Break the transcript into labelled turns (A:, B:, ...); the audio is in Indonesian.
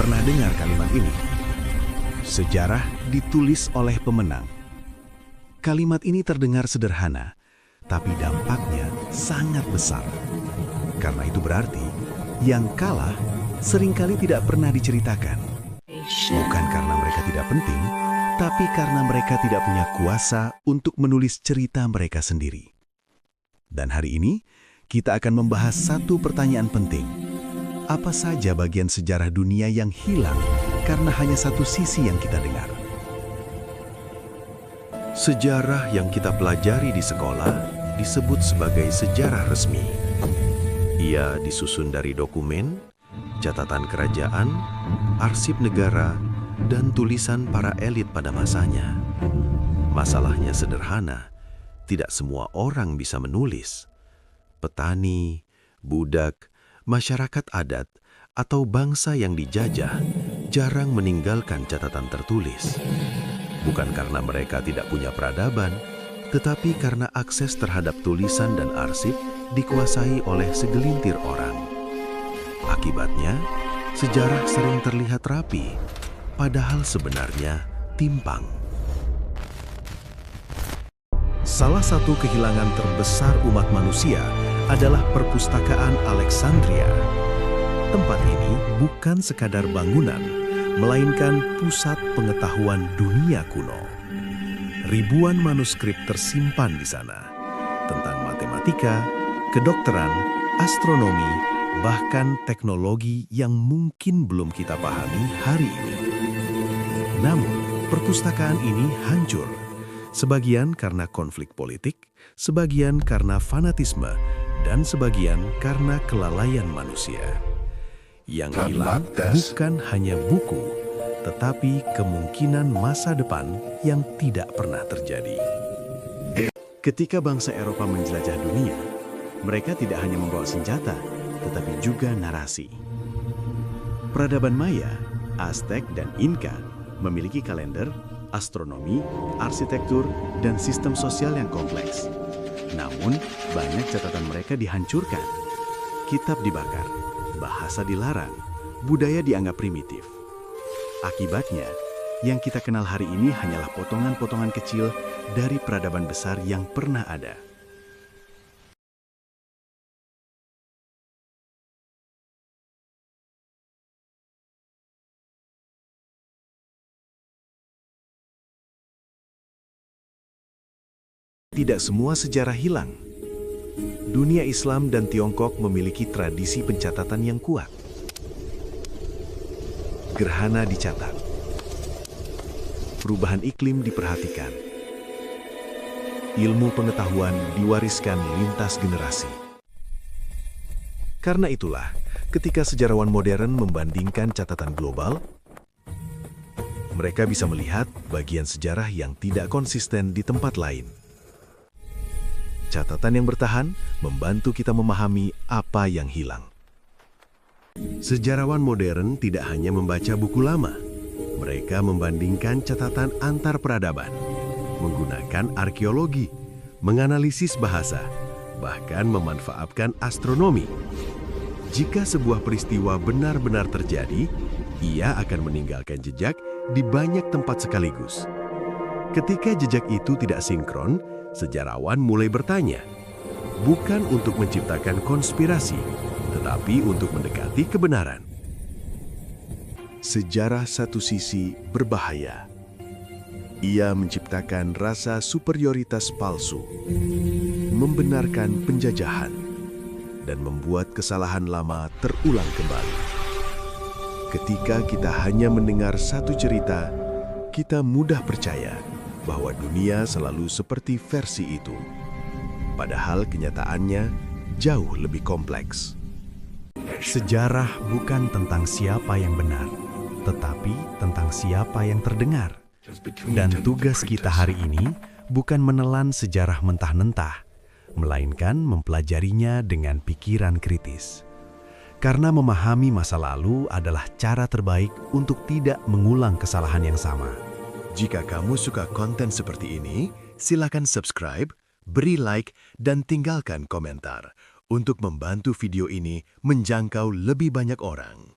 A: Pernah dengar kalimat ini? Sejarah ditulis oleh pemenang. Kalimat ini terdengar sederhana, tapi dampaknya sangat besar. Karena itu berarti, yang kalah seringkali tidak pernah diceritakan. Bukan karena mereka tidak penting, tapi karena mereka tidak punya kuasa untuk menulis cerita mereka sendiri. Dan hari ini, kita akan membahas satu pertanyaan penting. Apa saja bagian sejarah dunia yang hilang karena hanya satu sisi yang kita dengar? Sejarah yang kita pelajari di sekolah disebut sebagai sejarah resmi. Ia disusun dari dokumen, catatan kerajaan, arsip negara, dan tulisan para elit pada masanya. Masalahnya sederhana, tidak semua orang bisa menulis. Petani, budak, masyarakat adat, atau bangsa yang dijajah jarang meninggalkan catatan tertulis. Bukan karena mereka tidak punya peradaban, tetapi karena akses terhadap tulisan dan arsip dikuasai oleh segelintir orang. Akibatnya, sejarah sering terlihat rapi, padahal sebenarnya timpang. Salah satu kehilangan terbesar umat manusia adalah perpustakaan Alexandria. Tempat ini bukan sekadar bangunan, melainkan pusat pengetahuan dunia kuno. Ribuan manuskrip tersimpan di sana, tentang matematika, kedokteran, astronomi, bahkan teknologi yang mungkin belum kita pahami hari ini. Namun, perpustakaan ini hancur, sebagian karena konflik politik, sebagian karena fanatisme, dan sebagian karena kelalaian manusia. Yang hilang bukan hanya buku, tetapi kemungkinan masa depan yang tidak pernah terjadi. Ketika bangsa Eropa menjelajah dunia, mereka tidak hanya membawa senjata, tetapi juga narasi. Peradaban Maya, Aztec, dan Inca memiliki kalender, astronomi, arsitektur, dan sistem sosial yang kompleks. Namun, banyak catatan mereka dihancurkan. Kitab dibakar, bahasa dilarang, budaya dianggap primitif. Akibatnya, yang kita kenal hari ini hanyalah potongan-potongan kecil dari peradaban besar yang pernah ada. Tidak semua sejarah hilang. Dunia Islam dan Tiongkok memiliki tradisi pencatatan yang kuat. Gerhana dicatat. Perubahan iklim diperhatikan. Ilmu pengetahuan diwariskan lintas generasi. Karena itulah, ketika sejarawan modern membandingkan catatan global, mereka bisa melihat bagian sejarah yang tidak konsisten di tempat lain. Catatan yang bertahan membantu kita memahami apa yang hilang. Sejarawan modern tidak hanya membaca buku lama. Mereka membandingkan catatan antar peradaban, menggunakan arkeologi, menganalisis bahasa, bahkan memanfaatkan astronomi. Jika sebuah peristiwa benar-benar terjadi, ia akan meninggalkan jejak di banyak tempat sekaligus. Ketika jejak itu tidak sinkron, sejarawan mulai bertanya, bukan untuk menciptakan konspirasi, tetapi untuk mendekati kebenaran. Sejarah satu sisi berbahaya. Ia menciptakan rasa superioritas palsu, membenarkan penjajahan, dan membuat kesalahan lama terulang kembali. Ketika kita hanya mendengar satu cerita, kita mudah percaya bahwa dunia selalu seperti versi itu. Padahal kenyataannya jauh lebih kompleks. Sejarah bukan tentang siapa yang benar, tetapi tentang siapa yang terdengar. Dan tugas kita hari ini bukan menelan sejarah mentah-mentah, melainkan mempelajarinya dengan pikiran kritis. Karena memahami masa lalu adalah cara terbaik untuk tidak mengulang kesalahan yang sama. Jika kamu suka konten seperti ini, silakan subscribe, beri like, dan tinggalkan komentar untuk membantu video ini menjangkau lebih banyak orang.